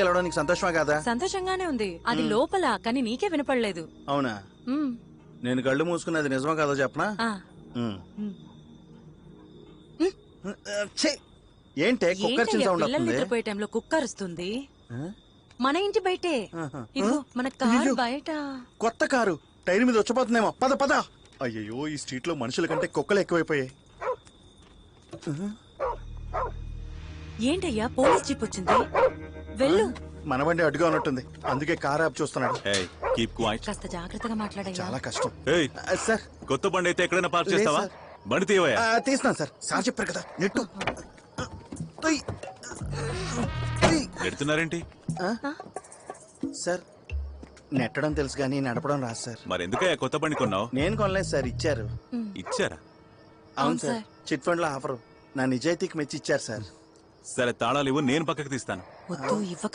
గెలవడానికి సంతోషమా కాదా? సంతోషంగానే ఉంది. అది లోపల, కానీ నీకే వినపడలేదు. అవునా? నేను కళ్ళు మూసుకున్నది నిజమా కాదో చెప్పనా? ఏంటే కుక్కర్ సౌండ్ వస్తుంది? నిద్రపోయే టైంలో కుక్క అరుస్తుంది. మన ఇంటి బయటే. ఇదిగో మన కారు బయట. కొత్త కారు టైర్ మీద వచ్చిపోతుందేమో. పద పద. అయ్యో, ఈ స్ట్రీట్ లో మనుషుల కంటే కుక్కలు ఎక్కువైపోయాయి. ఏంటయ్యా, పోలీస్ జీప్ వచ్చింది. వెళ్ళు. మన బండి అడ్డుగా ఉన్నట్టుంది, అందుకే కార్ యాప్ చూస్తున్నాడు. కాస్త జాగ్రత్తగా మాట్లాడయ్యా. చాలా కష్టం. సార్, కొత్త బండి అయితే ఎక్కడైనా పార్క్ చేస్తావా? బండి తీయవయ్యా. తీస్తున్నాను సార్. సార్ చెప్పారు కదా, నెట్టు నెడుతున్నారేంటి? సార్, నెట్టడం తెలుసు కానీ నడపడం రాదు సార్. మరి ఎందుకయ్యా కొత్త బండి కొన్నావు? నేను కొనలేదు సార్, ఇచ్చారు. ఇచ్చారా? అవును సార్, చిట్ ఫండ్ లో ఆఫర్. నా నిజాయితీకి మెచ్చి ఇచ్చారు సార్. సరే, తాళాలు ఇవ్వు, నేను పక్కకి తీస్తాను. వద్దు, ఇవ్వక